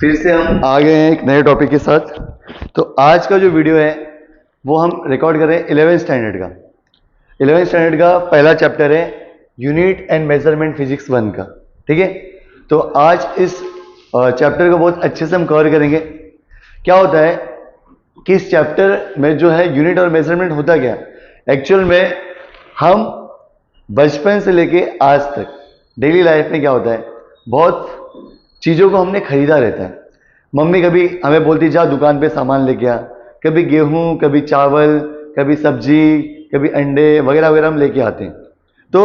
फिर से हम आ गए हैं एक नए टॉपिक के साथ। तो आज का जो वीडियो है वो हम रिकॉर्ड कर रहे हैं 11th स्टैंडर्ड का। 11th स्टैंडर्ड का पहला चैप्टर है यूनिट एंड मेजरमेंट फिजिक्स 1 का। ठीक है, तो आज इस चैप्टर को बहुत अच्छे से हम कवर करेंगे। क्या होता है कि इस चैप्टर में जो है यूनिट और मेजरमेंट होता क्या एक्चुअल में, हम बचपन से लेके आज तक डेली लाइफ में क्या होता है, बहुत चीज़ों को हमने खरीदा रहता है। मम्मी कभी हमें बोलती जा दुकान पे सामान लेके आ, कभी गेहूं, कभी चावल, कभी सब्जी, कभी अंडे वगैरह वगैरह हम लेके आते हैं। तो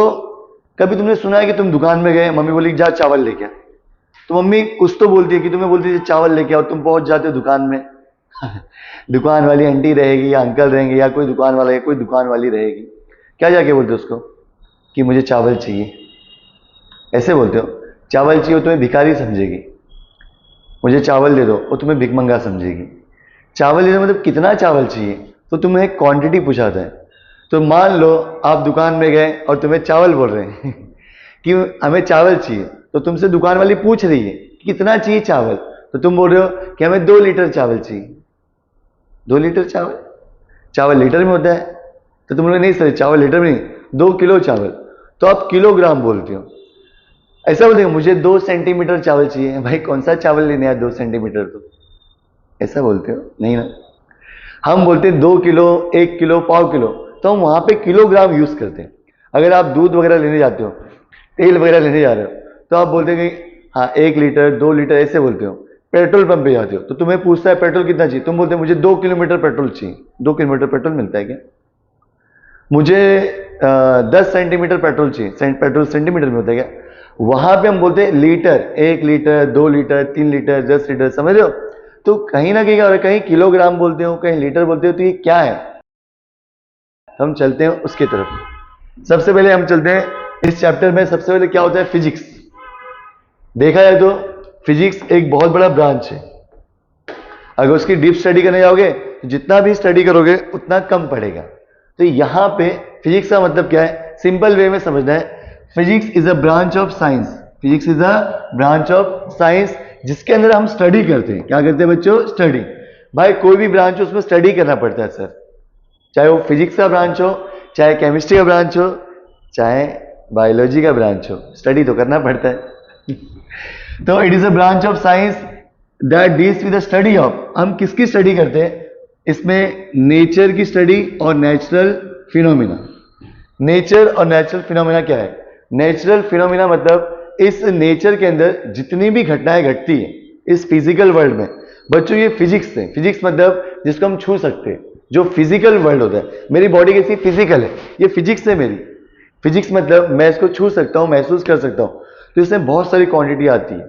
कभी तुमने सुना है कि तुम दुकान में गए, मम्मी बोली जा चावल लेके आ, तो मम्मी कुछ तो बोलती है कि तुम्हें बोलती है चावल लेके आओ, तुम पहुंच जाते हो दुकान में दुकान वाली आंटी रहेगी या अंकल रहेंगे या कोई दुकान वाला या कोई दुकान वाली रहेगी, क्या जाके बोलते हो उसको कि मुझे चावल चाहिए, ऐसे बोलते हो। चावल चाहिए, तुम्हें भिखारी समझेगी, मुझे चावल दे दो, वो तुम्हें भिखमंगा समझेगी। चावल दे दो मतलब कितना चावल चाहिए, तो तुम्हें क्वांटिटी पूछाता है। तो मान लो आप दुकान में गए और तुम्हें चावल बोल रहे हैं कि हमें चावल चाहिए, तो तुमसे दुकान वाली पूछ रही है कि कितना चाहिए चावल, तो तुम बोल रहे हो कि हमें 2 लीटर चावल चाहिए। 2 लीटर चावल, चावल लीटर में होता है, तो तुम बोले नहीं सर चावल लीटर में नहीं, 2 किलो चावल, तो आप किलोग्राम बोलते हो। ऐसा बोलते हैं मुझे 2 सेंटीमीटर चावल चाहिए, भाई कौन सा चावल लेने आया 2 सेंटीमीटर, तो ऐसा बोलते हो नहीं ना। हम बोलते हैं 2 किलो, 1 किलो, पाव किलो, तो हम वहां पे किलोग्राम यूज करते हैं। अगर आप दूध वगैरह लेने जाते हो, तेल वगैरह लेने जा रहे हो, तो आप बोलते हैं कि हाँ 1 लीटर, 2 लीटर ऐसे बोलते हो। पेट्रोल पंप पे जाते हो तो तुम्हें पूछता है पेट्रोल कितना चाहिए, तुम बोलते हैं मुझे 2 किलोमीटर पेट्रोल चाहिए। 2 किलोमीटर पेट्रोल मिलता है क्या? मुझे 10 सेंटीमीटर पेट्रोल चाहिए, पेट्रोल सेंटीमीटर में होता है क्या? वहां पे हम बोलते हैं litre, 1 litre, 2 litre, 3 litre, 10 litre, समझ रहे हो। तो कहीं ना कहीं क्या हो रहा है, कहीं किलोग्राम बोलते हो, कहीं लीटर बोलते हो, तो ये क्या है, हम चलते हैं उसकी तरफ। सबसे पहले हम चलते हैं इस चैप्टर में। सबसे पहले क्या होता है फिजिक्स। देखा जाए तो फिजिक्स एक बहुत बड़ा ब्रांच है। अगर उसकी डीप स्टडी करने जाओगे तो जितना भी स्टडी करोगे उतना कम पड़ेगा। तो यहां पे फिजिक्स का मतलब क्या है, सिंपल वे में समझना है। Physics is a branch of science, physics is a branch of science जिसके अंदर हम स्टडी करते हैं। क्या करते हैं बच्चों? स्टडी। भाई कोई भी ब्रांच हो उसमें स्टडी करना पड़ता है सर, चाहे वो फिजिक्स का ब्रांच हो, चाहे केमिस्ट्री का ब्रांच हो, चाहे बायोलॉजी का ब्रांच हो, स्टडी तो करना पड़ता है तो it is a branch of science that deals with the study of, हम किसकी स्टडी करते हैं इसमें? नेचर की स्टडी और नेचुरल फिनोमिना। नेचर और नेचुरल फिनोमिना क्या है? नेचुरल फिनोमिना मतलब इस नेचर के अंदर जितनी भी घटनाएं घटती है इस फिजिकल वर्ल्ड में, बच्चों ये फिजिक्स है। फिजिक्स मतलब जिसको हम छू सकते हैं, जो फिजिकल वर्ल्ड होता है। मेरी बॉडी कैसी फिजिकल है, ये फिजिक्स है मेरी। फिजिक्स मतलब मैं इसको छू सकता हूं, महसूस कर सकता हूं। तो इसमें बहुत सारी क्वांटिटी आती है,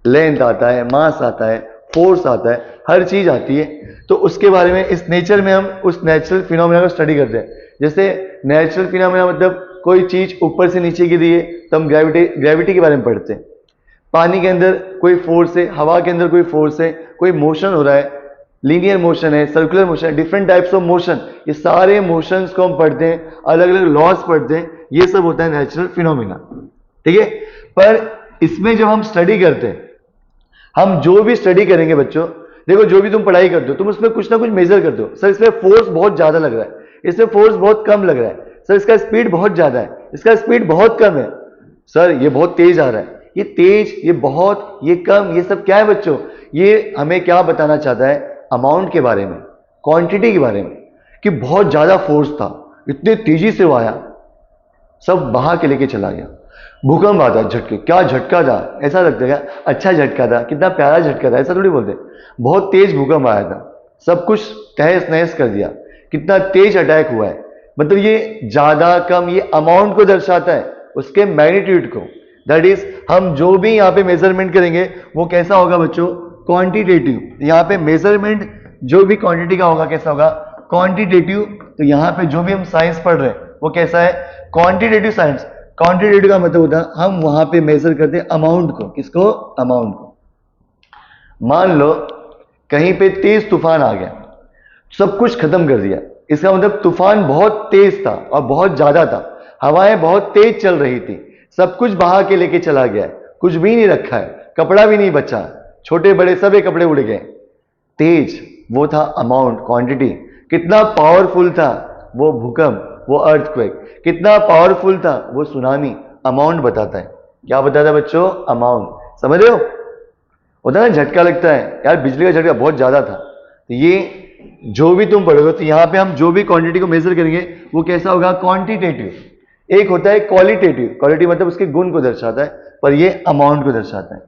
लेंथ आता है, मास आता है, फोर्स आता है, हर चीज आती है। तो उसके बारे में इस नेचर में हम उस नेचुरल फिनोमिना को स्टडी करते हैं। जैसे नेचुरल फिनोमिना मतलब कोई चीज ऊपर से नीचे गिरी है तो हम ग्रेविटी के बारे में पढ़ते हैं। पानी के अंदर कोई फोर्स है, हवा के अंदर कोई फोर्स है, कोई मोशन हो रहा है, लीनियर मोशन है, सर्कुलर मोशन है, डिफरेंट टाइप्स ऑफ मोशन, ये सारे मोशंस को हम पढ़ते हैं, अलग अलग लॉज पढ़ते हैं। ये सब होता है नेचुरल फिनोमिना। ठीक है, पर इसमें जब हम स्टडी करते हैं, हम जो भी स्टडी करेंगे बच्चों, देखो जो भी तुम पढ़ाई करते हो तुम उसमें कुछ ना कुछ मेजर करते हो। सर इसमें फोर्स बहुत ज्यादा लग रहा है, इसमें फोर्स बहुत कम लग रहा है, सर इसका स्पीड बहुत ज्यादा है, इसका स्पीड बहुत कम है, सर ये बहुत तेज आ रहा है, ये तेज, ये बहुत, ये कम, ये सब क्या है बच्चों? ये हमें क्या बताना चाहता है? अमाउंट के बारे में, क्वांटिटी के बारे में, कि बहुत ज्यादा फोर्स था, इतने तेजी से वो आया, सब बहा के लेके चला गया। भूकंप आता, झटके, क्या झटका था, ऐसा लगता है क्या अच्छा झटका था, कितना प्यारा झटका था, ऐसा थोड़ी बोलते। बहुत तेज भूकंप आया था, सब कुछ तहस नहस कर दिया, कितना तेज अटैक हुआ है। मतलब ये ज्यादा कम, ये अमाउंट को दर्शाता है, उसके मैग्नीट्यूड को। दैट इज हम जो भी यहाँ पे मेजरमेंट करेंगे वो कैसा होगा बच्चों? क्वांटिटेटिव। यहाँ पे मेजरमेंट जो भी क्वांटिटी का होगा कैसा होगा? क्वांटिटेटिव। तो यहाँ पे जो भी हम साइंस पढ़ रहे हैं वो कैसा है? Quantitative science. क्वांटिटेटिव का मतलब होता है हम वहां पे मेजर करते हैं अमाउंट को। किसको? अमाउंट को। मान लो कहीं पे तेज तूफान आ गया, सब कुछ खत्म कर दिया, इसका मतलब तूफान बहुत तेज था और बहुत ज्यादा था, हवाएं बहुत तेज चल रही थी, सब कुछ बहा के लेके चला गया है, कुछ भी नहीं रखा है, कपड़ा भी नहीं बचा, छोटे बड़े सभी कपड़े उड़ गए। तेज वो था अमाउंट, क्वांटिटी। कितना पावरफुल था वो भूकंप, वो अर्थक्वेक। कितना पावरफुल था वो सुनामी। अमाउंट बताता है। क्या बताता है बच्चों? अमाउंट। समझ रहे हो? होता है ना झटका लगता है, यार बिजली का झटका बहुत ज्यादा था। तो ये जो भी तुम पढ़ोगे तो यहां पे हम जो भी क्वांटिटी को मेजर करेंगे वो कैसा होगा? क्वांटिटेटिव। एक होता है क्वालिटेटिव, क्वालिटी मतलब उसके गुण को दर्शाता है, पर ये अमाउंट को दर्शाता है।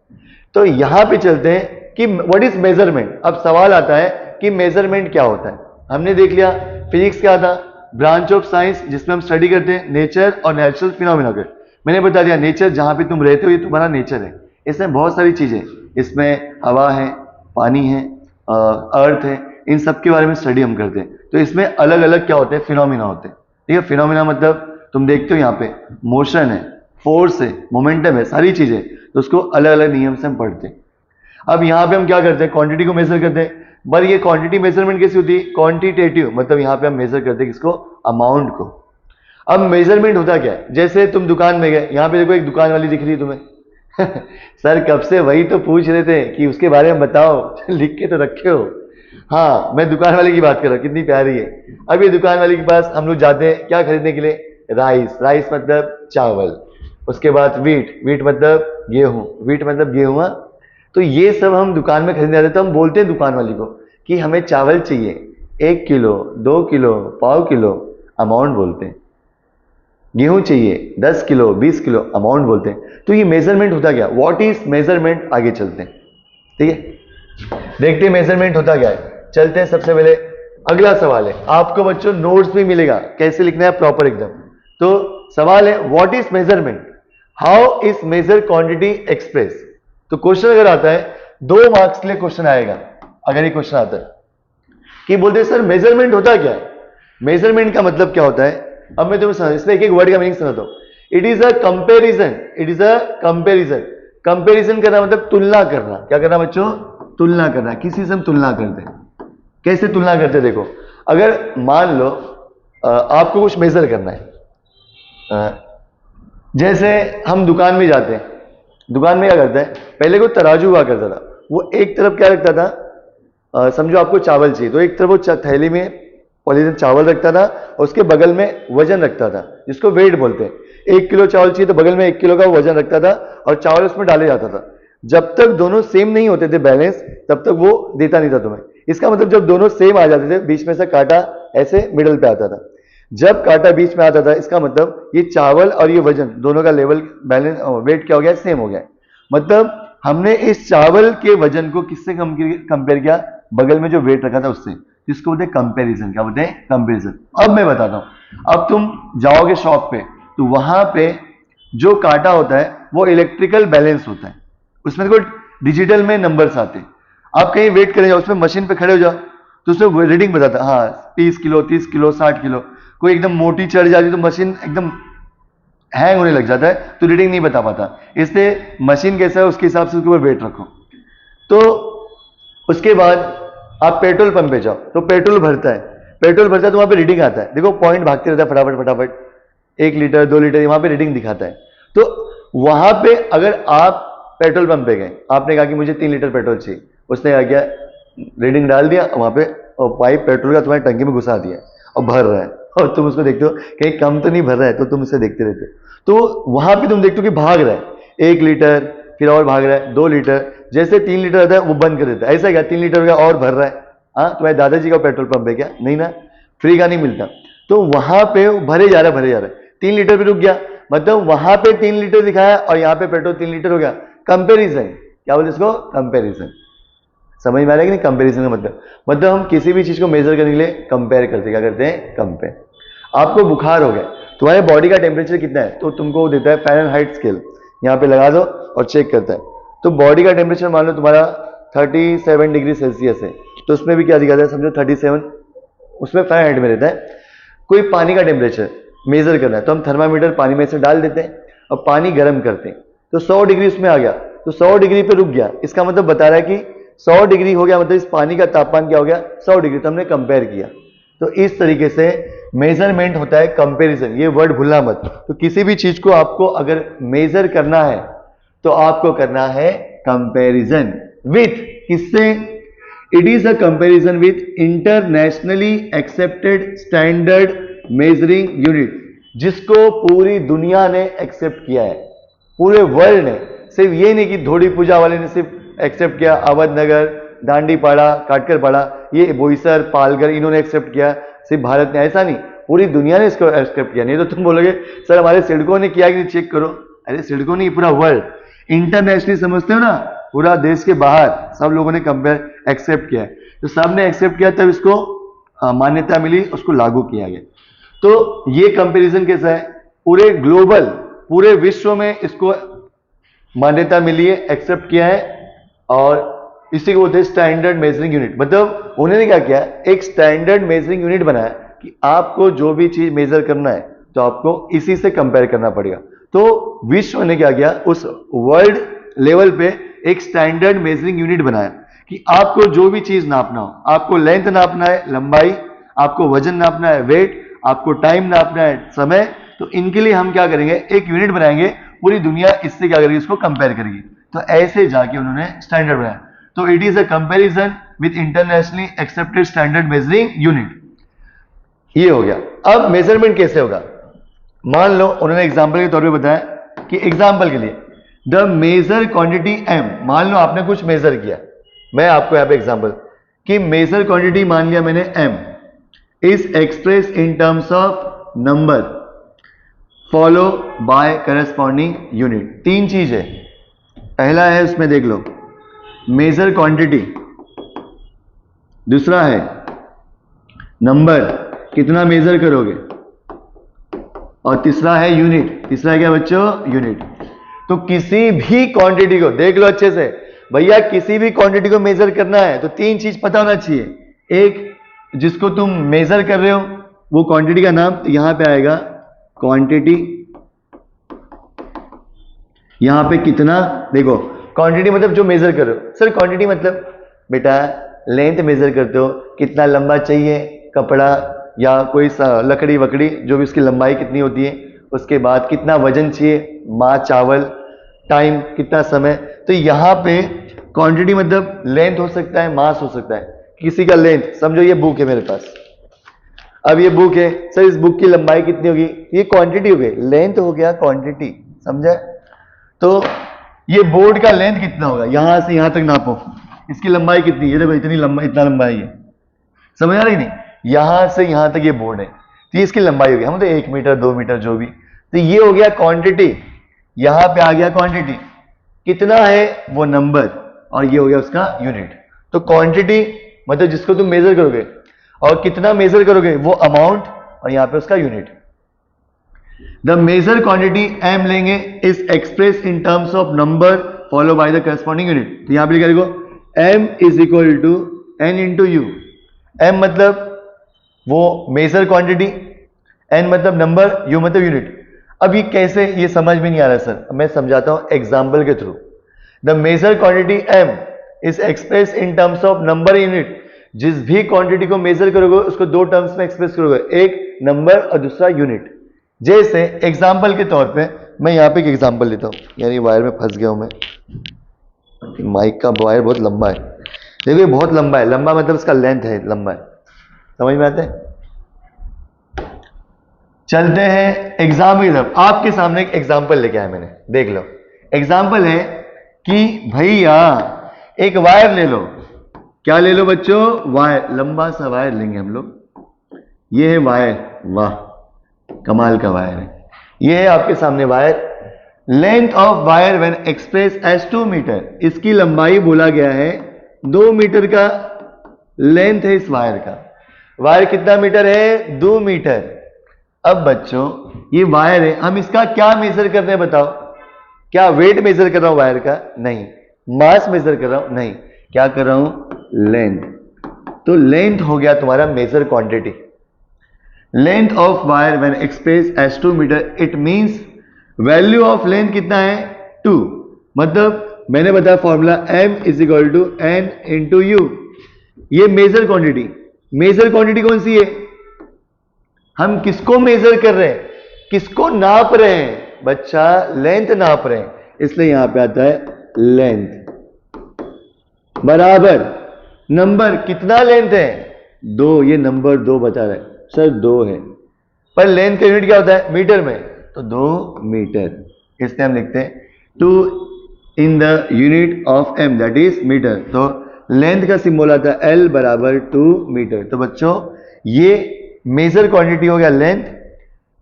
तो यहां पे चलते हैं कि व्हाट इज मेजरमेंट। अब सवाल आता है कि मेजरमेंट क्या होता है। हमने देख लिया फिजिक्स क्या था, ब्रांच ऑफ साइंस जिसमें हम स्टडी करते हैं नेचर और नेचुरल फिनोमिना को। मैंने बता दिया नेचर जहां पे तुम रहते हो ये तुम्हारा नेचर है। इसमें बहुत सारी चीजें, इसमें हवा है, पानी है, अर्थ है, इन सब के बारे में स्टडी हम करते हैं। तो इसमें अलग अलग क्या होते हैं? फिनोमिना होते हैं। ठीक है, फिनोमिना मतलब तुम देखते हो यहाँ पे मोशन है, फोर्स है, मोमेंटम है, सारी चीजें, तो उसको अलग अलग नियम से हम पढ़ते हैं। अब यहाँ पे हम क्या करते हैं? क्वांटिटी को मेजर करते हैं। पर ये क्वांटिटी मेजरमेंट कैसी होती है? क्वांटिटेटिव, मतलब यहाँ पे हम मेजर करते हैं किसको? अमाउंट को। अब मेजरमेंट होता क्या है? जैसे तुम दुकान में गए, यहाँ पे देखो एक दुकान वाली दिख रही है तुम्हें सर कब से वही तो पूछ रहे थे कि उसके बारे में बताओ लिख के तो रखे हो। हाँ, मैं दुकान वाले की बात कर रहा हूँ, कितनी प्यारी है। अब ये दुकान वाले के पास हम लोग जाते हैं क्या खरीदने के लिए? राइस। राइस मतलब चावल। उसके बाद वीट। वीट मतलब गेहूं। वीट मतलब गेहूं। तो ये सब हम दुकान में खरीदने जाते हैं, तो हम बोलते हैं दुकान वाली को कि हमें चावल चाहिए 1 किलो, 2 किलो, पाव किलो, अमाउंट बोलते हैं। गेहूं चाहिए 10 किलो, 20 किलो, अमाउंट बोलते हैं। तो ये मेजरमेंट होता क्या? What is measurement? आगे चलते हैं। ठीक है, देखते हैं मेजरमेंट होता क्या है। चलते हैं, सबसे पहले अगला सवाल है, आपको बच्चों नोट्स भी मिलेगा कैसे लिखना है प्रॉपर एकदम। तो सवाल है what is measurement, how is measure quantity express. तो क्वेश्चन अगर आता है 2 मार्क्स के लिए क्वेश्चन आएगा। अगर ये क्वेश्चन आता है कि बोलते हैं सर मेजरमेंट होता क्या है, मेजरमेंट का मतलब क्या होता है। अब मैं तुम्हें समझ, इसमें एक एक वर्ड का मीनिंग समझाता हूं। It is a comparison. It is a comparison. Comparison करना मतलब तुलना करना। क्या करना बच्चों? तुलना करना। किसी से हम तुलना करते हैं। कैसे तुलना करते हैं? देखो, अगर मान लो आपको कुछ मेजर करना है, जैसे हम दुकान में जाते हैं, दुकान में क्या करता है, पहले को तराजू हुआ करता था, वो एक तरफ क्या रखता था, समझो आपको चावल चाहिए तो एक तरफ वो थैली में पॉलीथिन चावल रखता था और उसके बगल में वजन रखता था जिसको वेट बोलते हैं। 1 किलो चावल चाहिए तो बगल में 1 किलो का वजन रखता था और चावल उसमें डाले जाता था। जब तक दोनों सेम नहीं होते थे बैलेंस, तब तक वो देता नहीं था तुम्हें। इसका मतलब जब दोनों सेम आ जाते थे, बीच में से कांटा ऐसे मिडल पे आता था। जब कांटा बीच में आता था इसका मतलब ये चावल और ये वजन दोनों का लेवल बैलेंस वेट क्या हो गया? सेम हो गया। मतलब हमने इस चावल के वजन को किससे कंपेयर किया? बगल में जो वेट रखा था उससे, जिसको बोलते हैं कंपेरिजन। क्या बोलते हैं? कंपेरिजन। अब मैं बताता हूं, अब तुम जाओगे शॉप पे तो वहां पे जो कांटा होता है वो इलेक्ट्रिकल बैलेंस होता है, उसमें देखो डिजिटल में नंबर्स आते हैं। आप कहीं वेट करें जाओ, उसमें मशीन पे खड़े हो जाओ तो उसमें रीडिंग बताता है, हाँ 30 किलो, 30 किलो, 60 किलो। कोई एकदम मोटी चढ़ जाती तो मशीन एकदम हैंग होने लग जाता है तो रीडिंग नहीं बता पाता। इसलिए मशीन कैसा है उसके हिसाब से उसके ऊपर वेट रखो। तो उसके बाद आप पेट्रोल पंप पे जाओ तो पेट्रोल भरता है, पेट्रोल भरता है तो वहां पे रीडिंग आता है। देखो पॉइंट भागते रहता है फटाफट फटाफट, 1 लीटर 2 लीटर वहां पे रीडिंग दिखाता है। तो वहां पे अगर आप पेट्रोल पंप पे गए, आपने कहा कि मुझे 3 लीटर पेट्रोल चाहिए, उसने क्या किया, रीडिंग डाल दिया वहां पे और पाइप पेट्रोल का तुम्हारी टंकी में घुसा दिया और भर रहा है और तुम उसको देखते हो कहीं कम तो नहीं भर रहा है, तो तुम उसे देखते रहते हो। तो वहां पे तुम देखते हो कि भाग रहा है 1 लीटर, फिर और भाग रहा है 2 लीटर, जैसे 3 लीटर आता है वो बंद कर देता है। ऐसा क्या 3 लीटर हो गया और भर रहा है। हाँ, तुम्हारे दादाजी का पेट्रोल पंप है क्या? नहीं ना, फ्री का नहीं मिलता। तो वहां पे भरे जा रहा है भरे जा रहा है, 3 लीटर पे रुक गया, मतलब वहां पे 3 लीटर दिखाया और यहाँ पे पेट्रोल 3 लीटर हो गया। कंपेरिजन, क्या बोलते इसको? कंपेरिजन। समझ में आ रहा है कि नहीं? कंपेरिजन का मतलब हम किसी भी चीज को मेजर करने के लिए कंपेयर करते, क्या करते हैं? कंपेयर। आपको बुखार हो गया, तुम्हारे बॉडी का टेम्परेचर कितना है तो तुमको देता है फ़ारेनहाइट स्केल, यहाँ पे लगा दो और चेक करता है। तो बॉडी का टेम्परेचर मान लो तुम्हारा 37 डिग्री सेल्सियस है, तो उसमें भी क्या दिखाता है? समझो 37, उसमें फ़ारेनहाइट में रहता है। कोई पानी का टेम्परेचर मेजर करना है तो हम थर्मामीटर पानी में से डाल देते हैं और पानी गर्म करते हैं, तो 100 डिग्री उसमें आ गया, तो 100 डिग्री पे रुक गया। इसका मतलब बता रहा है कि 100 डिग्री हो गया, मतलब इस पानी का तापमान क्या हो गया? 100 डिग्री। तो हमने कंपेयर किया। तो इस तरीके से मेजरमेंट होता है कंपैरिजन। ये वर्ड भूलना मत। तो किसी भी चीज को आपको अगर मेजर करना है तो आपको करना है कंपैरिजन। विथ किससे? It is a comparison with internationally accepted standard measuring unit, जिसको पूरी दुनिया ने एक्सेप्ट किया है, पूरे वर्ल्ड ने। सिर्फ ये नहीं कि थोड़ी पूजा वाले ने सिर्फ एक्सेप्ट किया, अवधनगर, दांडीपाड़ा, काटकरपाड़ा, ये बोईसर, पालघर, इन्होंने एक्सेप्ट किया, सिर्फ भारत ने, ऐसा नहीं, पूरी दुनिया ने इसको एक्सेप्ट किया। नहीं तो तुम बोलोगे सर हमारे सिडको ने किया कि नहीं, चेक करो। अरे सिडको नहीं, पूरा वर्ल्ड, इंटरनेशनली समझते हो ना, पूरा देश के बाहर सब लोगों ने कंपेयर एक्सेप्ट किया है। तो सब ने एक्सेप्ट किया तब इसको मान्यता मिली, उसको लागू किया गया। तो ये कंपैरिजन कैसा है? पूरे ग्लोबल, पूरे विश्व में इसको मान्यता मिली है, एक्सेप्ट किया है, और इसी को बोलते हैं स्टैंडर्ड मेजरिंग यूनिट। मतलब उन्होंने क्या किया, एक स्टैंडर्ड मेजरिंग यूनिट बनाया कि आपको जो भी चीज मेजर करना है तो आपको इसी से कंपेयर करना पड़ेगा। तो विश्व ने क्या किया, उस वर्ल्ड लेवल पे एक स्टैंडर्ड मेजरिंग यूनिट बनाया कि आपको जो भी चीज नापना हो, आपको लेंथ नापना है, लंबाई, आपको वजन नापना है, वेट, आपको टाइम नापना है, समय, तो इनके लिए हम क्या करेंगे, एक यूनिट बनाएंगे, पूरी दुनिया इससे क्या करेगी, इसको कंपेयर करेगी। तो ऐसे जाके उन्होंने स्टैंडर्ड बनाया। तो it is a comparison with internationally accepted standard measuring unit. ये हो गया। अब मेजरमेंट कैसे होगा? मान लो उन्होंने एग्जांपल के तौर पे बताया कि एग्जांपल के लिए द मेजर क्वांटिटी m, मान लो आपने कुछ मेजर किया, मैं आपको यहां पे एग्जांपल कि मेजर क्वांटिटी मान लिया मैंने m is express in terms of number follow bye corresponding unit. तीन चीज है, पहला है उसमें देख लो मेजर क्वांटिटी, दूसरा है नंबर कितना मेजर करोगे, और तीसरा है यूनिट। तीसरा है क्या बच्चों? यूनिट। तो किसी भी क्वांटिटी को देख लो अच्छे से भैया, किसी भी क्वांटिटी को मेजर करना है तो तीन चीज पता होना चाहिए। एक, जिसको तुम मेजर कर रहे हो वो क्वांटिटी का नाम, तो यहां पे आएगा क्वांटिटी, यहां पे कितना, देखो क्वांटिटी मतलब जो मेजर कर रहे हो। सर क्वांटिटी मतलब बेटा लेंथ मेजर करते हो, कितना लंबा चाहिए कपड़ा या कोई लकड़ी वकड़ी, जो भी उसकी लंबाई कितनी होती है, उसके बाद कितना वजन चाहिए, माँ चावल, टाइम कितना समय। तो यहाँ पे क्वांटिटी मतलब लेंथ हो सकता है, मास हो सकता है। किसी का लेंथ, समझो ये बुक है मेरे पास, अब ये बुक है, सर इस बुक की लंबाई कितनी होगी, ये क्वांटिटी हो गई, लेंथ हो गया क्वांटिटी, समझे? तो ये बोर्ड का लेंथ कितना होगा, यहां से यहां तक नापो, इसकी लंबाई कितनी, ये देखो इतनी लंबाई, इतना लंबाई है, समझ आ रही नहीं? यहां से यहां तक ये बोर्ड है, तो ये इसकी लंबाई होगी, हम तो 1 मीटर 2 मीटर जो भी, तो ये हो गया क्वांटिटी। यहां पे आ गया क्वांटिटी, कितना है वो नंबर, और ये हो गया उसका यूनिट। तो क्वांटिटी मतलब जिसको तुम मेजर करोगे, और कितना मेजर करोगे वो अमाउंट, और यहां पे उसका unit. The measure quantity m लेंगे is express in terms of number follow by the corresponding unit. तो यहां पे लिखा देखो m is equal to n into u. m मतलब वो मेजर क्वांटिटी, n मतलब नंबर, u मतलब यूनिट। अब ये कैसे, ये समझ में नहीं आ रहा सर, मैं समझाता हूं एग्जाम्पल के through. The measure quantity m is express in terms of number unit. जिस भी क्वांटिटी को मेजर करोगे उसको दो टर्म्स में एक्सप्रेस करोगे, एक नंबर और दूसरा यूनिट। जैसे एग्जाम्पल के तौर पे मैं यहाँ पे एक एग्जाम्पल लेता हूँ, यानी वायर में फंस गया हूं मैं, माइक का वायर बहुत लंबा है, देखो ये बहुत लंबा है, लंबा मतलब इसका लेंथ है, लंबा है, समझ में आता है? चलते हैं एग्जाम की तरफ। आपके सामने एक एग्जाम्पल लेके आया मैंने, देख लो। एग्जाम्पल है कि भैया एक वायर ले लो, क्या ले लो बच्चों? वायर, लंबा सा वायर लेंगे हम लोग। ये है वायर, वाह कमाल का वायर है। ये है आपके सामने wire. Length of wire when express as 2 metre, इसकी लंबाई बोला गया है 2 मीटर का लेंथ है इस वायर का। वायर कितना मीटर है? 2 मीटर। अब बच्चों ये वायर है, हम इसका क्या मेजर कर रहे हैं बताओ? क्या वेट मेजर कर रहा हूं वायर का? नहीं। मास मेजर कर रहा हूं? नहीं। क्या कर रहा हूं? लेंथ। तो लेंथ हो गया तुम्हारा measure quantity. Length of wire when express as 2 metre, it means value of length कितना है? 2। मतलब मैंने बताया formula m is equal to n into u. ये मेजर क्वांटिटी, मेजर क्वांटिटी कौन सी है? हम किसको मेजर कर रहे हैं, किसको नाप रहे हैं? बच्चा लेंथ नाप रहे हैं, इसलिए यहां पे आता है लेंथ। बराबर नंबर कितना लेंथ है 2, ये नंबर 2 बता रहा है सर 2 है, पर लेंथ का यूनिट क्या होता है मीटर में, तो 2 मीटर, इसलिए हम लिखते हैं 2 in the unit of M that is metre. तो लेंथ का सिंबल आता है एल बराबर 2 मीटर। तो बच्चों ये मेजर क्वांटिटी हो गया लेंथ,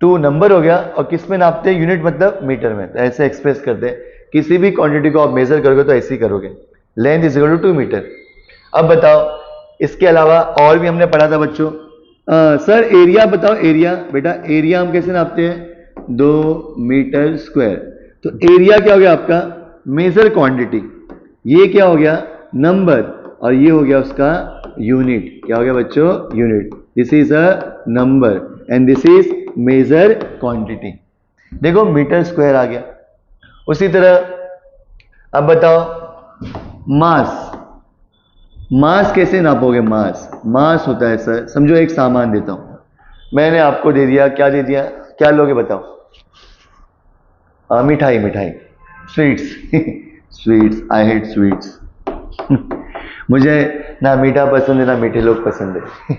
2 नंबर हो गया, और किस में नापते हैं यूनिट मतलब मीटर में, तो ऐसे एक्सप्रेस करते हैं। किसी भी क्वांटिटी को आप मेजर करोगे तो ऐसे ही करोगे, length is equal to 2 metre. अब बताओ इसके अलावा और भी हमने पढ़ा था बच्चों, सर एरिया बताओ, एरिया बेटा एरिया हम कैसे नापते हैं 2 मीटर स्क्वायर। तो एरिया क्या हो गया आपका मेजर क्वांटिटी, ये क्या हो गया नंबर, और ये हो गया उसका यूनिट, क्या हो गया बच्चों unit. This is a number and this is measure quantity. देखो मीटर स्क्वायर आ गया। उसी तरह अब बताओ मास, मास कैसे नापोगे, मास, मास होता है सर, समझो एक सामान देता हूं, मैंने आपको दे दिया, क्या दे दिया, क्या लोगे बताओ, मिठाई, मिठाई, sweets sweets, I hate sweets मुझे ना मीठा पसंद है ना मीठे लोग पसंद है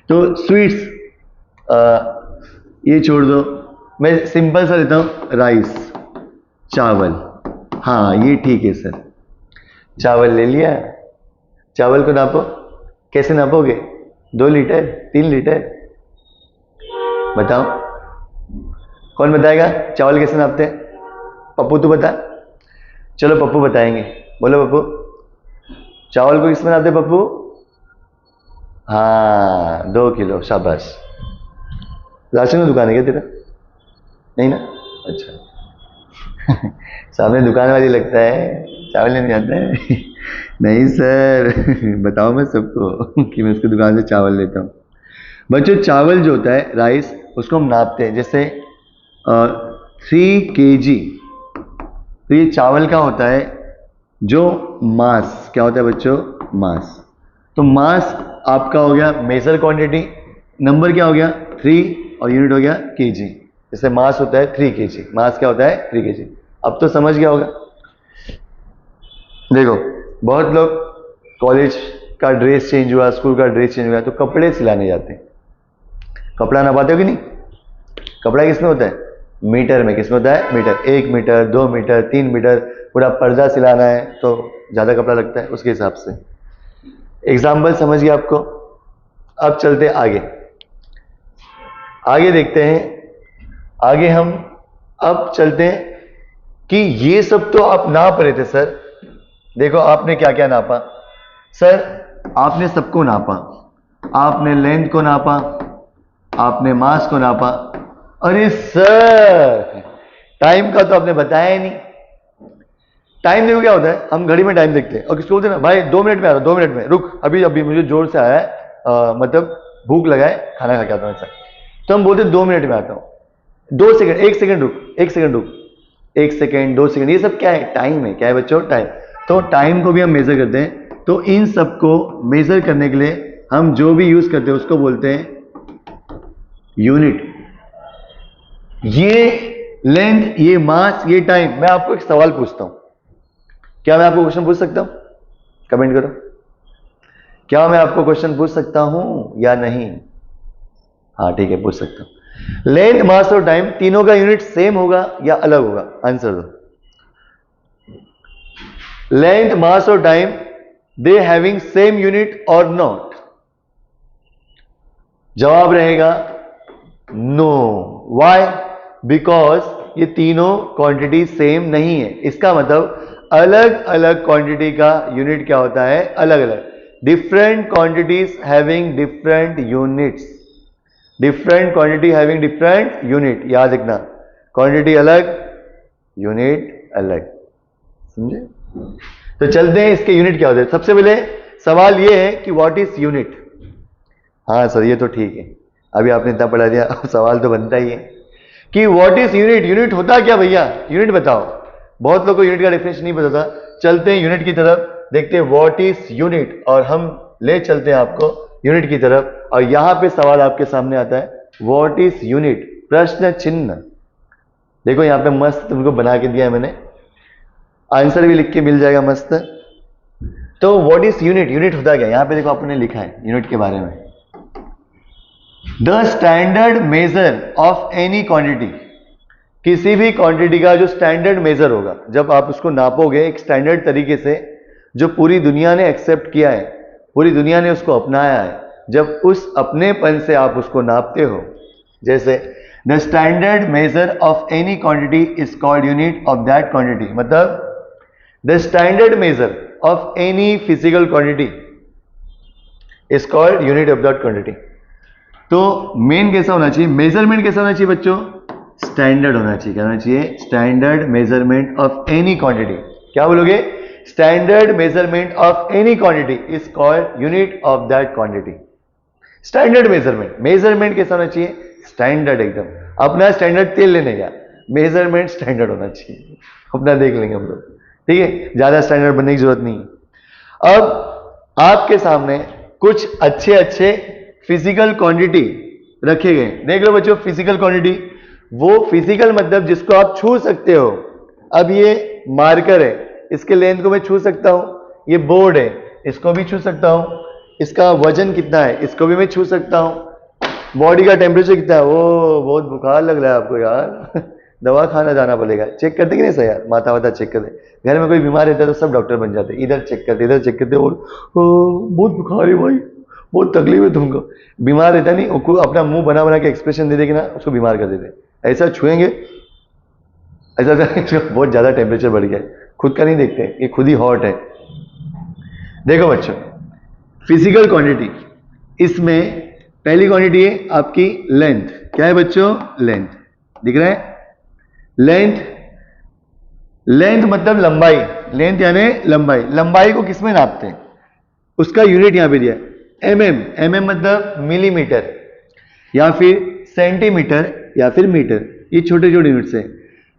तो स्वीट्स ये छोड़ दो, मैं सिंपल सा लेता हूं राइस, चावल, हाँ ये ठीक है सर, चावल ले लिया, चावल को नापो, कैसे नापोगे 2 लीटर 3 लीटर, बताओ कौन बताएगा चावल कैसे नापते हैं, पप्पू तू बता, चलो पप्पू बताएंगे, बोलो पप्पू चावल को किसमें नापते पप्पू, हाँ 2 किलो, शाबाश। राशन की दुकान है क्या तेरा, नहीं ना, अच्छा सामने दुकान वाली लगता है, चावल लेने जाता है नहीं सर बताओ मैं सबको कि मैं उसकी दुकान से चावल लेता हूँ। बच्चों चावल जो होता है राइस, उसको हम नापते हैं, जैसे 3 kg, तो ये चावल का होता है जो मास, क्या होता है बच्चों मास। तो मास आपका हो गया मेजर क्वांटिटी, नंबर क्या हो गया 3 और यूनिट हो गया केजी। जैसे मास होता है 3 kg, मास क्या होता है 3 kg। अब तो समझ गया होगा। देखो बहुत लोग कॉलेज का ड्रेस चेंज हुआ, स्कूल का ड्रेस चेंज हुआ तो कपड़े सिलाने जाते हैं, कपड़ा नापाते हो कि नहीं, कपड़ा किसमें होता है मीटर में, किसमें होता है मीटर, 1 मीटर 2 मीटर 3 मीटर, पूरा पर्दा सिलाना है तो ज़्यादा कपड़ा लगता है उसके हिसाब से। एग्जाम्पल समझ गया आपको। अब चलते आगे, आगे देखते हैं, आगे हम अब चलते हैं कि ये सब तो आप नाप रहे थे सर, देखो आपने क्या क्या नापा सर, आपने सबको नापा, आपने लेंथ को नापा, आपने मास को नापा, अरे सर टाइम का तो आपने बताया ही नहीं। टाइम देखो क्या होता है, हम घड़ी में टाइम देखते हैं और किसको बोलते हैं ना भाई 2 मिनट में आ रहा, 2 मिनट में रुक, अभी अभी मुझे जोर से आया है, मतलब भूख लगा है, खाना खा के आता हूं ऐसा, तो हम बोलते 2 मिनट में आता हूं, 2 सेकंड, 1 सेकंड रुक, 1 सेकंड रुक, 1 सेकंड 2 सेकंड, ये सब क्या है टाइम है, क्या है बच्चों टाइम। तो टाइम को भी हम मेजर करते हैं, तो इन सबको मेजर करने के लिए हम जो भी यूज करते हैं उसको बोलते हैं यूनिट। ये लेंथ, ये मास, ये टाइम। मैं आपको एक सवाल पूछता हूं, क्या मैं आपको क्वेश्चन पूछ सकता हूं, कमेंट करो, क्या मैं आपको क्वेश्चन पूछ सकता हूं या नहीं, हाँ ठीक है पूछ सकता हूं। लेंथ मास और टाइम तीनों का यूनिट सेम होगा या अलग होगा, आंसर दो। लेंथ मास और time they having same unit और नॉट, जवाब रहेगा नो। व्हाई, बिकॉज ये तीनों क्वांटिटी सेम नहीं है। इसका मतलब अलग अलग क्वांटिटी का यूनिट क्या होता है, अलग अलग, different quantities having different units, different quantity having different unit, याद रखना, क्वांटिटी अलग यूनिट अलग, समझे। तो चलते हैं इसके यूनिट क्या होते हैं। सबसे पहले सवाल ये है कि व्हाट इज यूनिट। हाँ सर ये तो ठीक है, अभी आपने इतना पढ़ा दिया, अब सवाल तो बनता ही है कि व्हाट इज यूनिट, यूनिट होता क्या भैया, यूनिट बताओ। बहुत लोगों को यूनिट का डेफिनेशन नहीं पता था। चलते हैं यूनिट की तरफ, देखते हैं व्हाट इज यूनिट, और हम ले चलते हैं आपको यूनिट की तरफ। और यहां पे सवाल आपके सामने आता है व्हाट इज यूनिट, प्रश्न चिन्ह। देखो यहां पे मस्त तुमको बना के दिया है मैंने, आंसर भी लिख के मिल जाएगा मस्त। तो व्हाट इज यूनिट? यूनिट होता क्या? यहां पे देखो आपने लिखा है यूनिट के बारे में, the standard measure of any quantity. किसी भी क्वांटिटी का जो स्टैंडर्ड मेजर होगा, जब आप उसको नापोगे एक स्टैंडर्ड तरीके से, जो पूरी दुनिया ने एक्सेप्ट किया है, पूरी दुनिया ने उसको अपनाया है, जब उस अपनेपन से आप उसको नापते हो, जैसे the standard measure of any quantity is called unit of that quantity. मतलब the standard measure of any physical quantity is called unit of that quantity. तो मेन कैसा होना चाहिए? मेजरमेंट कैसा होना चाहिए बच्चों? स्टैंडर्ड होना चाहिए। क्या होना चाहिए? Standard measurement of any quantity. क्या बोलोगे? Standard measurement of any quantity is called unit of that quantity. Standard measurement, measurement कैसा होना चाहिए? स्टैंडर्ड एकदम। अपना स्टैंडर्ड तेल लेने का, मेजरमेंट स्टैंडर्ड होना चाहिए, अपना देख लेंगे हम लोग, ठीक है? ज्यादा स्टैंडर्ड बनने की जरूरत नहीं है। अब आपके सामने कुछ अच्छे अच्छे फिजिकल क्वांटिटी रखे गए। देख लो बच्चों, फिजिकल क्वांटिटी, वो फिजिकल मतलब जिसको आप छू सकते हो। अब ये मार्कर है, इसके लेंथ को मैं छू सकता हूं। ये बोर्ड है, इसको भी छू सकता हूं। इसका वजन कितना है, इसको भी मैं छू सकता हूं। बॉडी का टेम्परेचर कितना है, वो बहुत बुखार लग रहा है आपको यार दवा खाना जाना पड़ेगा। चेक करते कि नहीं सर यार? माथा वाता चेक करते। घर में कोई बीमार रहता है तो सब डॉक्टर बन जाते, इधर चेक करते, इधर चेक करते, और बहुत बुखार है भाई, बहुत तकलीफ है तुमको। बीमार रहता नहीं, उसको अपना मुंह बना बना के एक्सप्रेशन दे देगी ना, उसको बीमार कर देते। ऐसा छुएंगे, ऐसा बहुत ज्यादा टेम्परेचर बढ़ गया है, खुद का नहीं देखते, ये खुद ही हॉट है। देखो बच्चों, फिजिकल क्वांटिटी, इसमें पहली क्वांटिटी है आपकी लेंथ। क्या है बच्चों? लेंथ। दिख रहा है? लेंथ, लेंथ मतलब लंबाई। लेंथ यानी लंबाई। लंबाई को किसमें नापते हैं? उसका यूनिट यहां पे दिया है, mm। mm मतलब मिलीमीटर या फिर सेंटीमीटर या फिर मीटर। ये छोटे छोटे यूनिट्स हैं।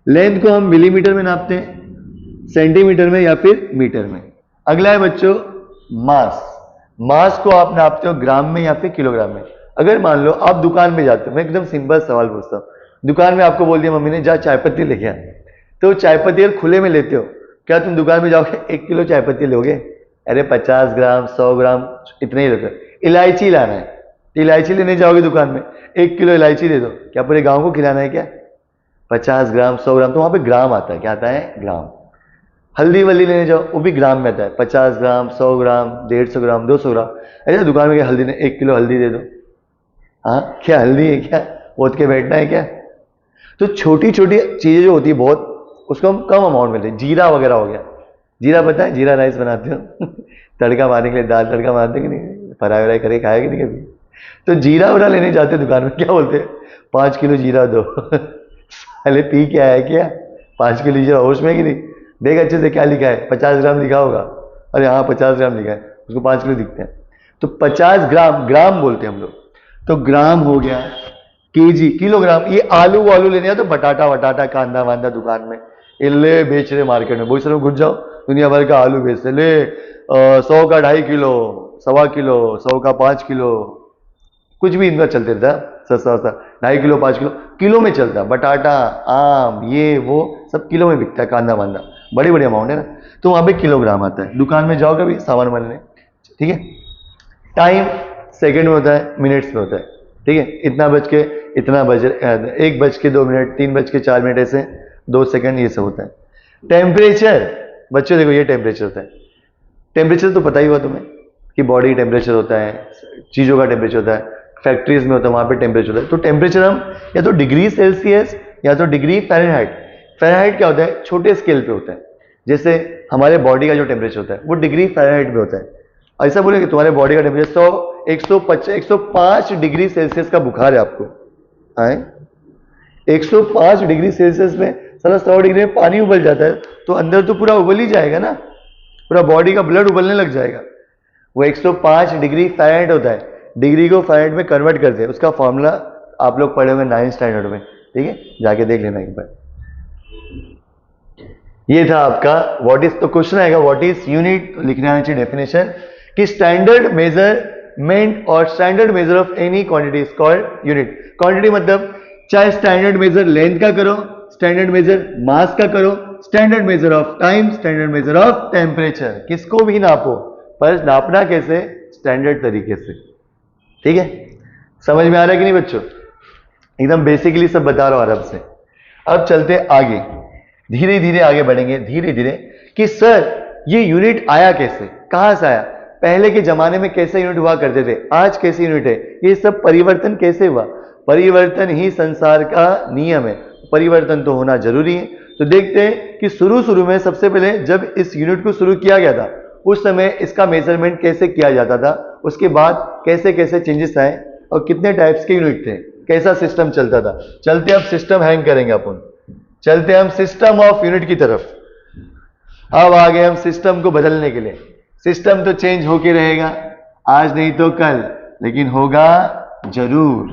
लेंथ को हम मिलीमीटर में नापते हैं, सेंटीमीटर में या फिर मीटर में। अगला है बच्चों मास। मास को आप नापते हो ग्राम में या फिर किलोग्राम में। अगर मान लो आप दुकान में जाते हो, मैं एकदम सिंपल सवाल पूछता हूँ, दुकान में आपको बोल दिया मम्मी ने जा चाय पत्ती लेके आ, तो चाय पत्ती अगर खुले में लेते हो, क्या तुम दुकान में जाओगे 1 किलो चाय पत्ती लोगे? अरे 50 ग्राम 100 ग्राम इतने ही लेते। इलायची लाना है तो इलायची लेने जाओगे दुकान में, 1 किलो इलायची दे दो, क्या पूरे गांव को खिलाना है क्या? 50 ग्राम 100 ग्राम, तो वहां पे ग्राम आता है। क्या आता है? ग्राम। हल्दी वल्दी लेने जाओ, वो भी ग्राम में आता है, 50 ग्राम 100 ग्राम 150 ग्राम 200 ग्राम। अरे दुकान में क्या हल्दी ने 1 किलो हल्दी दे दो, हाँ क्या हल्दी है क्या? ओत के बैठना है क्या? तो छोटी छोटी चीजें जो होती है बहुत, उसको हम कम अमाउंट में लेते हैं। जीरा वगैरह हो गया, जीरा पता है? जीरा राइस बनाते हो तड़का मारने के लिए, दाल तड़का मारते कि नहीं, फ्राई व्राई करके खाया कि नहीं कभी? तो जीरा वगैरह लेने जाते हैं दुकान में, क्या बोलते हैं? 5 किलो जीरा दो साले पी क्या है क्या? 5 किलो जीरा होश में कि नहीं? देख अच्छे से क्या लिखा है, 50 ग्राम लिखा होगा। अरे हाँ 50 ग्राम लिखा है, उसको 5 किलो दिखते हैं। तो 50 ग्राम, ग्राम बोलते हैं हम लोग। तो ग्राम हो गया, केजी, किलोग्राम। ये आलू वालू लेने तो बटाटा वटाटा कांदा वांदा दुकान में ये ले बेच रहे मार्केट में, बहुत सारे घुस जाओ, दुनिया भर का आलू बेचते, ले 100 का 2.5 किलो, 1.25 किलो, 100 का 5 किलो, कुछ भी इनका चलते रहता, सस्ता सस्ता 2.5 किलो 5 किलो, किलो में चलता। बटाटा आम ये वो सब किलो में बिकता है, कांदा वांदा बड़ी बड़ी अमाउंट है ना, तो वहां पे किलोग्राम आता है। दुकान में जाओ कभी सामान बनने, ठीक है? टाइम सेकंड में होता है, मिनट्स में होता है, ठीक है? इतना बज के इतना बज, 1 बज के 2 मिनट, 3 बज के 4 मिनट, ऐसे 2 सेकंड, ये सब होता है। टेम्परेचर बच्चों देखो, ये टेम्परेचर होता है। टेम्परेचर तो पता ही हुआ तुम्हें कि बॉडी टेम्परेचर होता है, चीजों का टेम्परेचर होता है, फैक्ट्रीज में होता है, वहां पे टेम्परेचर होता है। तो टेम्परेचर हम या तो डिग्री सेल्सियस या तो डिग्री फ़ारेनहाइट। फ़ारेनहाइट क्या होता है? छोटे स्केल पे होता है। जैसे हमारे बॉडी का जो टेम्परेचर होता है वो डिग्री फ़ारेनहाइट में होता है। ऐसा बोले कि तुम्हारे बॉडी का टेम्परेचर 105 डिग्री सेल्सियस का बुखार है आपको, आए 105 डिग्री सेल्सियस में साला 100 डिग्री में पानी उबल जाता है, तो अंदर तो पूरा उबल ही जाएगा ना, पूरा बॉडी का ब्लड उबलने लग जाएगा। वो 105 डिग्री फ़ारेनहाइट होता है। डिग्री को फ़ारेनहाइट में कन्वर्ट करते हैं, उसका फॉर्मूला आप लोग पढ़े होंगे 9th स्टैंडर्ड में, ठीक है? जाके देख लेना एक बार। ये था आपका व्हाट इज, तो क्वेश्चन आएगा व्हाट इज यूनिट, लिखने आना चाहिए डेफिनेशन कि स्टैंडर्ड मेजरमेंट और standard measure of any quantity is called unit. Quantity मतलब चाहे स्टैंडर्ड मेजर लेंथ का करो, स्टैंडर्ड मेजर मास का करो, standard measure of time, standard measure of temperature, किसको भी नापो, पर नापना कैसे, स्टैंडर्ड तरीके से। ठीक है, समझ में आ रहा है कि नहीं बच्चों? एकदम बेसिकली सब बता रहा हूं आराम से। अब चलते आगे, धीरे धीरे आगे बढ़ेंगे, धीरे धीरे, कि सर ये यूनिट आया कैसे, कहां से आया, पहले के जमाने में कैसे यूनिट हुआ करते थे, आज कैसे यूनिट है, ये सब परिवर्तन कैसे हुआ। परिवर्तन ही संसार का नियम है, परिवर्तन तो होना जरूरी है। तो देखते हैं कि शुरू में सबसे पहले जब इस यूनिट को शुरू किया गया था उस समय इसका मेजरमेंट कैसे किया जाता था, उसके बाद कैसे कैसे चेंजेस आए और कितने टाइप्स के यूनिट थे, कैसा सिस्टम चलता था। चलते अब सिस्टम हैंग करेंगे अपन, चलते हम सिस्टम ऑफ यूनिट की तरफ। अब आगे हम सिस्टम को बदलने के लिए, सिस्टम तो चेंज होके रहेगा, आज नहीं तो कल, लेकिन होगा जरूर।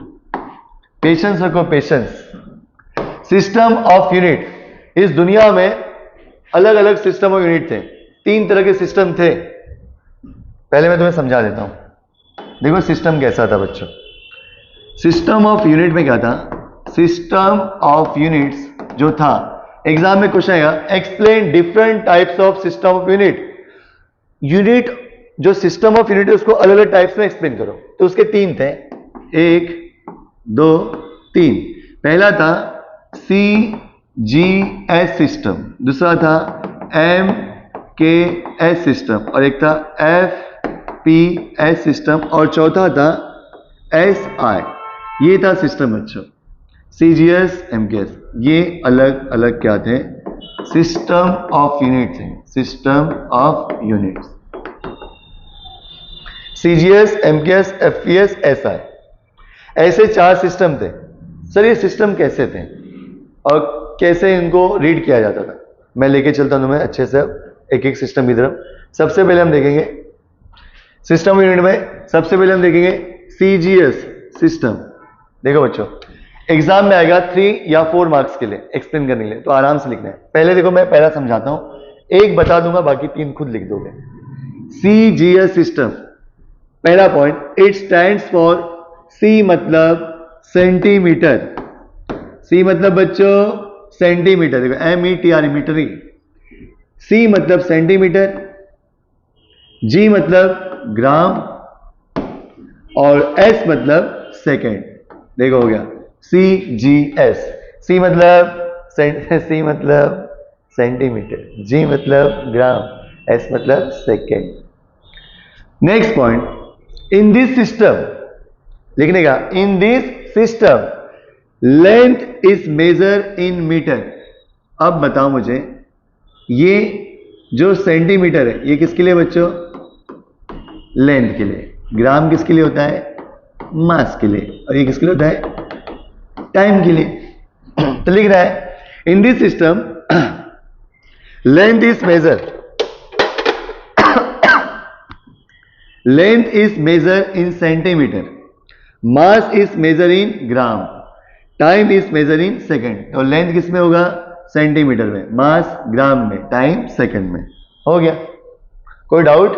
पेशेंस रखो, पेशेंस। सिस्टम ऑफ यूनिट, इस दुनिया में अलग अलग सिस्टम ऑफ यूनिट थे, 3 तरह के सिस्टम थे। पहले मैं तुम्हें समझा देता हूं। देखो सिस्टम कैसा था बच्चों, सिस्टम ऑफ यूनिट में क्या था, सिस्टम ऑफ यूनिट्स जो था, एग्जाम में क्वेश्चन आएगा, explain different types of system of unit. Unit जो सिस्टम ऑफ यूनिट है उसको अलग अलग टाइप्स में एक्सप्लेन करो। तो उसके 3 थे, 1 2 3। पहला था CGS सिस्टम, दूसरा था MKS सिस्टम, और एक था FPS सिस्टम, और चौथा था SI। ये था सिस्टम बच्चों, CGS MKS, ये अलग अलग क्या थे, सिस्टम ऑफ यूनिट्स हैं, system of units. CGS MKS FPS SI, ऐसे 4 सिस्टम थे। सर ये सिस्टम कैसे थे और कैसे इनको रीड किया जाता था, मैं लेके चलता हूं तुम्हें अच्छे से एक एक सिस्टम की तरफ। सबसे पहले हम देखेंगे सिस्टम यूनिट में, सबसे पहले हम देखेंगे CGS सिस्टम। देखो बच्चों, एग्जाम में आएगा 3 या 4 मार्क्स के लिए एक्सप्लेन करने के लिए, तो आराम से लिखना है। पहले देखो मैं पहला समझाता हूं, एक बता दूंगा, बाकी 3 खुद लिख दोगे। CGS सिस्टम, पहला point, it stands for, C मतलब सेंटीमीटर, C मतलब बच्चों सेंटीमीटर, देखो METR मीटर ही, C मतलब सेंटीमीटर, G मतलब ग्राम, और S मतलब सेकेंड। देखो हो गया CGS। C मतलब सेंटीमीटर, G मतलब ग्राम, S मतलब second. Next point, in this system, लिखने का, in this system length is measure in metre. अब बताओ मुझे, ये जो सेंटीमीटर है ये किसके लिए बच्चों, लेंथ के लिए। ग्राम किसके लिए होता है, मास के लिए, और ये किसके लिए होता है, टाइम के लिए। तो लिख रहा है, in this system length is measure, length is measure in centimetre, mass is measure in gram, time is measure in second. तो लेंथ किस में होगा, सेंटीमीटर में, मास ग्राम में, टाइम सेकेंड में। हो गया, कोई डाउट?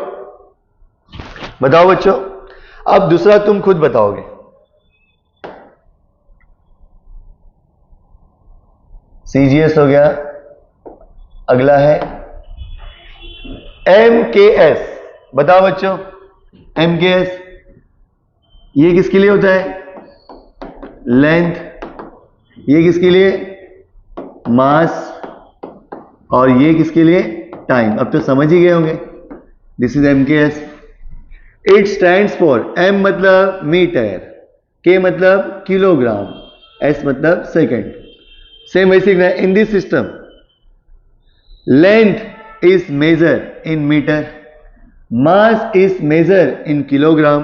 बताओ बच्चों। अब दूसरा तुम खुद बताओगे। CGS हो गया, अगला है MKS। बताओ बच्चों, MKS ये किसके लिए होता है, लेंथ, ये किसके लिए, मास, और ये किसके लिए, टाइम। अब तो समझ ही गए होंगे, this is MKS। It stands for, M मतलब मीटर, K मतलब किलोग्राम, S मतलब सेकेंड। सेम वैसे लिखना है, in this system length is measure in metre, mass is measure in kilogram,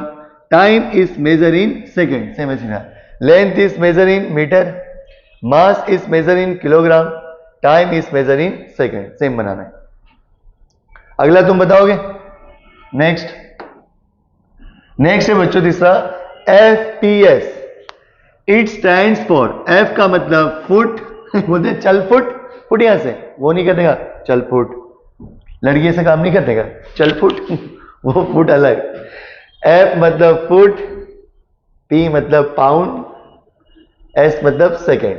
time is measure in second. Same वैसे लिखना है, length is measure in metre, mass is measure in kilogram, time is measure in second. Same बनाना है। अगला तुम बताओगे। Next है बच्चों तीसरा, FPS। It stands for, F का मतलब फुट, बोलते हैं चल फुट, फुट यहां से, वो नहीं कहते चल फुट, लड़की से काम नहीं करते चल फुट, वो फुट अलग। F मतलब फुट, P मतलब पाउंड, S मतलब सेकेंड।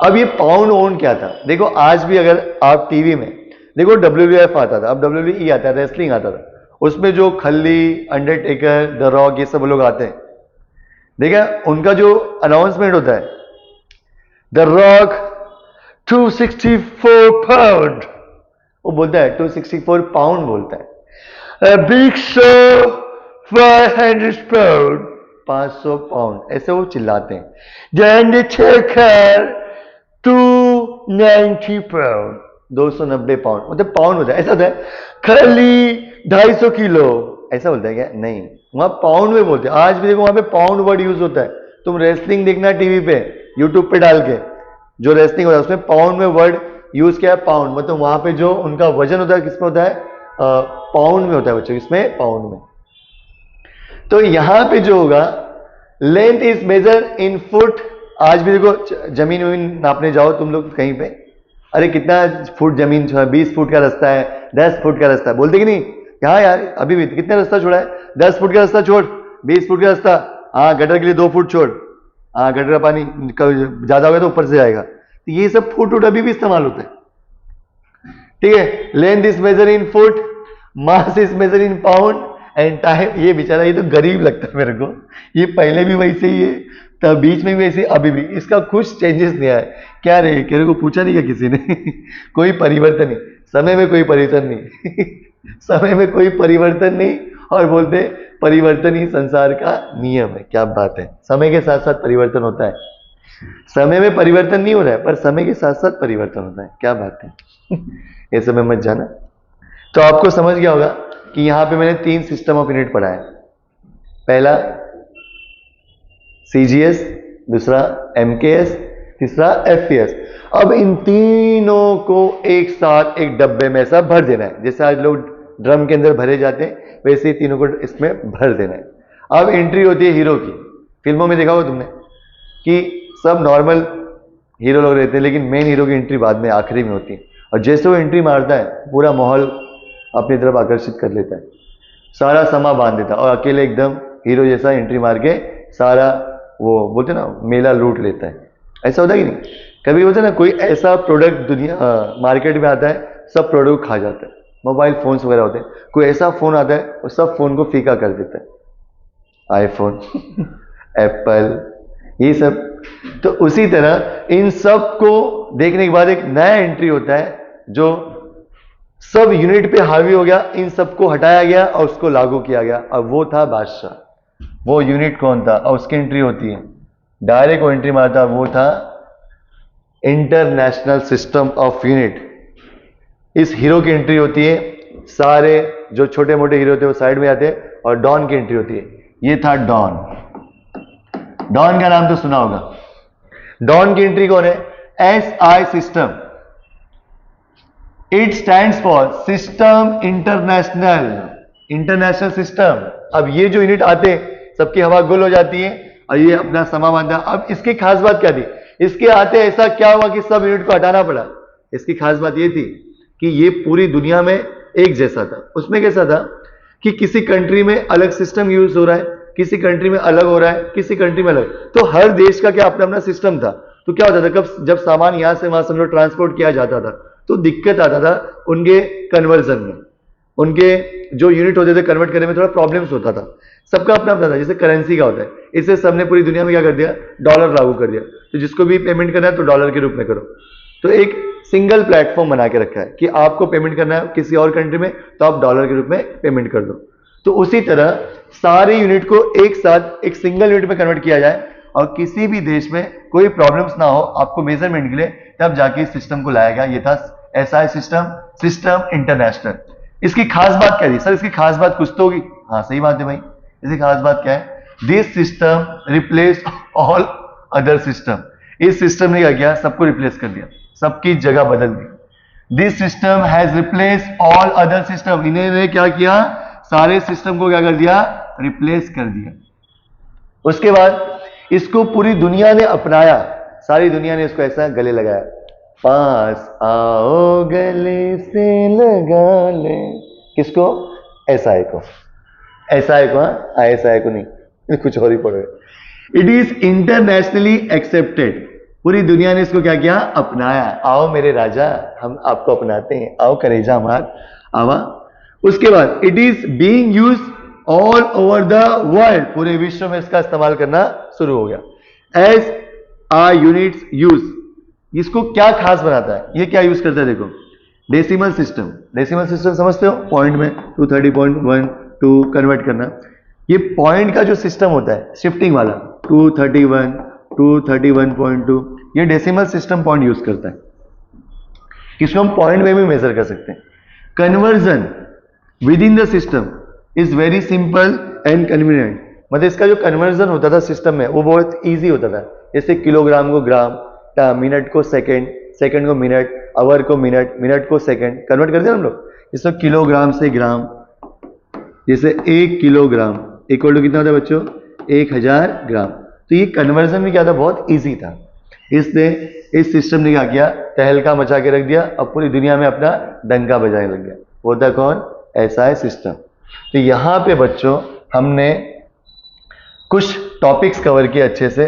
अब ये पाउंड ओन क्या था? देखो आज भी अगर आप टीवी में देखो WWF आता था, अब WWE आता है, रेसलिंग आता था, उसमें जो खल्ली, अंडरटेकर, द रॉक, ये सब लोग आते हैं, देखा उनका जो अनाउंसमेंट होता है, द रॉक 264 पाउंड, वो बोलता है 264 पाउंड बोलता है, बिग शो 500 पाउंड, 500 पाउंड, ऐसे वो चिल्लाते हैं। द अंडरटेकर 290 पाउंड, 290 पाउंड, मतलब पाउंड होता है, ऐसा होता है। खली 250 किलो, ऐसा बोलता है क्या? नहीं, वहां पाउंड में बोलते हैं। आज भी देखो वहां पे पाउंड वर्ड यूज होता है। तुम रेसलिंग देखना टीवी पे, यूट्यूब पे डाल के, जो रेसलिंग होता है उसमें पाउंड में वर्ड यूज किया है, पाउंड, मतलब वहां पे जो उनका वजन होता है किसमें होता है? पाउंड में होता है बच्चों, इसमें पाउंड में। तो यहां पे जो होगा, length is measure in foot. आज भी देखो जमीन वमीन नापने जाओ तुम लोग कहीं पे, अरे कितना फुट जमीन छोड़ा, 20 फुट का रास्ता है, 10 फुट का रास्ता है, बोलते कि नहीं? हाँ यार, अभी भी कितना रास्ता छोड़ा है? 10 फुट का रास्ता छोड़, 20 फुट का रास्ता, हाँ गटर के लिए 2 फुट छोड़, हाँ गटर का पानी ज्यादा होगा तो ऊपर से जाएगा। तो ये सब फुट उट अभी भी इस्तेमाल होता है, ठीक है। Length is measure in foot, mass is measure in pound, and time, ये बेचारा ये तो गरीब लगता है मेरे को, ये पहले भी वैसे ही है, तब बीच में भी वैसे, अभी भी इसका कुछ चेंजेस नहीं आया। क्या रे, तेरे को पूछा नहीं क्या किसी ने? कोई परिवर्तन नहीं, समय में कोई परिवर्तन नहीं। समय में कोई परिवर्तन नहीं, और बोलते परिवर्तन ही संसार का नियम है। क्या बात है, समय के साथ साथ परिवर्तन होता है। समय में परिवर्तन नहीं हो रहा है, पर समय के साथ साथ परिवर्तन होता है। क्या बात है। ये समय मत जाना। तो आपको समझ गया होगा कि यहां पे मैंने 3 सिस्टम ऑफ यूनिट पढ़ा है। पहला CGS, दूसरा MKS, तीसरा FPS। अब इन तीनों को एक साथ एक डब्बे में ऐसा भर देना है, जैसे आज लोग ड्रम के अंदर भरे जाते हैं, वैसे ही तीनों को इसमें भर देना है। अब एंट्री होती है हीरो की। फिल्मों में देखा होगा तुमने कि सब नॉर्मल हीरो लोग रहते हैं, लेकिन मेन हीरो की एंट्री बाद में, आखिरी में होती है, और जैसे वो एंट्री मारता है पूरा माहौल अपनी तरफ आकर्षित कर लेता है, सारा समा बांध देता है, और अकेले एकदम हीरो जैसा एंट्री मार के सारा वो बोलते ना मेला लूट लेता है। ऐसा होता है कि नहीं? कभी बोलते ना कोई ऐसा प्रोडक्ट दुनिया मार्केट में आता है, सब प्रोडक्ट खा जाता है। मोबाइल फोन्स वगैरह होते हैं, कोई ऐसा फोन आता है और सब फोन को फीका कर देता है, आईफोन, एप्पल, ये सब। तो उसी तरह इन सब को देखने के बाद एक नया एंट्री होता है जो सब यूनिट पे हावी हो गया, इन सबको हटाया गया और उसको लागू किया गया, और वो था बादशाह। वो यूनिट कौन था? और उसकी एंट्री होती है, डायरेक्ट वो एंट्री मारता, वो था इंटरनेशनल सिस्टम ऑफ यूनिट। इस हीरो की एंट्री होती है, सारे जो छोटे मोटे हीरो थे वो साइड में आते हैं, और डॉन की एंट्री होती है। ये था डॉन। डॉन का नाम तो सुना होगा। डॉन की एंट्री कौन है? SI system. It stands for system international, international system. अब ये जो यूनिट आते सबकी हवा गुल हो जाती है, और ये अपना समा बांधा। अब इसकी खास बात क्या थी? इसके आते ऐसा क्या हुआ कि सब यूनिट को हटाना पड़ा? इसकी खास बात ये थी कि ये पूरी दुनिया में एक जैसा था। उसमें कैसा था कि किसी कंट्री में अलग सिस्टम यूज हो रहा है, किसी कंट्री में अलग हो रहा है, किसी कंट्री में अलग। तो हर देश का क्या अपना अपना सिस्टम था। तो क्या होता था, कब जब सामान यहां से वहां समझो ट्रांसपोर्ट किया जाता था, तो दिक्कत आता था उनके कन्वर्जन में, उनके जो यूनिट होते थे कन्वर्ट करने में थोड़ा प्रॉब्लम्स होता था। सबका अपना अपना था, जैसे करेंसी का होता है। इससे सबने पूरी दुनिया में क्या कर दिया? डॉलर लागू कर दिया। तो जिसको भी पेमेंट करना है तो डॉलर के रूप में करो। तो एक सिंगल प्लेटफॉर्म बना के रखा है कि आपको पेमेंट करना है किसी और कंट्री में, तो आप डॉलर के रूप में पेमेंट कर दो। तो उसी तरह सारे यूनिट को एक साथ एक सिंगल यूनिट में कन्वर्ट किया जाए, और किसी भी देश में कोई प्रॉब्लम्स ना हो आपको मेजरमेंट के लिए, तब जाके इस सिस्टम को लाया गया। ये था SI सिस्टम, सिस्टम इंटरनेशनल। इसकी खास बात क्या थी? सर इसकी खास बात कुछ तो होगी। हाँ सही बात है भाई, इसकी खास बात क्या है? This system replace all other system. इस सिस्टम ने क्या किया? सबको रिप्लेस कर दिया, सबकी जगह बदल दी। This system has replace all other system. इन्होंने क्या किया? सारे सिस्टम को क्या कर दिया? रिप्लेस कर दिया। उसके बाद इसको पूरी दुनिया ने अपनाया, सारी दुनिया ने इसको ऐसा गले लगाया, पास आओ गले से लगा ले। किसको? SI को। SI को, ISI को नहीं, कुछ और ही पढ़ो। It is internationally accepted. पूरी दुनिया ने इसको क्या किया, अपनाया। आओ मेरे राजा, हम आपको अपनाते हैं, आओ करेजा हमार आवा। उसके बाद it is being use all over the world, पूरे विश्व में इसका इस्तेमाल करना शुरू हो गया। एज आ यूनिट्स यूज, इसको क्या खास बनाता है, ये क्या यूज करता है, देखो डेसिमल सिस्टम। डेसिमल सिस्टम समझते हो, पॉइंट में 230.12 कन्वर्ट करना। ये पॉइंट का जो सिस्टम होता है शिफ्टिंग वाला 231, 231.2, ये डेसिमल सिस्टम पॉइंट यूज करता है। इसको हम पॉइंट में भी मेजर कर सकते हैं। Conversion with in the system is very simple and convenient, मतलब इसका जो कन्वर्जन होता था सिस्टम में वो बहुत ईजी होता था। जैसे किलोग्राम को ग्राम, मिनट को सेकेंड, सेकेंड को मिनट, आवर को मिनट, मिनट को सेकेंड, कन्वर्ट करते हैं हम लोग। इसको किलोग्राम से ग्राम, जैसे 1 किलोग्राम इक्वल टू कितना होता है बच्चों, 1000 ग्राम। तो ये कन्वर्जन भी क्या था, बहुत इजी था। इसने इस सिस्टम ने क्या किया, तहलका मचा के रख दिया, अब पूरी दुनिया में अपना डंका बजाने लग गया। वो था कौन, एसआई सिस्टम। तो यहां पे बच्चों हमने कुछ टॉपिक्स कवर किए अच्छे से।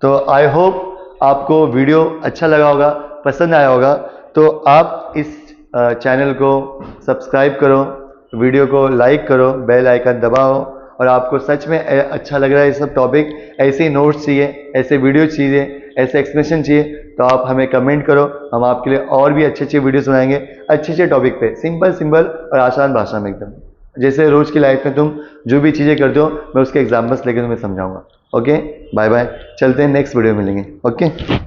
तो आई होप आपको वीडियो अच्छा लगा होगा, पसंद आया होगा। तो आप इस चैनल को सब्सक्राइब करो, वीडियो को लाइक करो, बेल आइकन दबाओ। और आपको सच में अच्छा लग रहा है ये सब टॉपिक, ऐसे नोट्स चाहिए, ऐसे वीडियो चाहिए, ऐसे एक्सप्लेनेशन चाहिए, तो आप हमें कमेंट करो। हम आपके लिए और भी अच्छे अच्छे वीडियोस बनाएंगे, अच्छे अच्छे टॉपिक पे, सिंपल सिंपल और आसान भाषा में एकदम। जैसे रोज की लाइफ में तुम जो भी चीज़ें करते हो, मैं उसके एग्जाम्पल्स लेकर तुम्हें समझाऊंगा। ओके, बाय बाय, चलते हैं, नेक्स्ट वीडियो में मिलेंगे। ओके।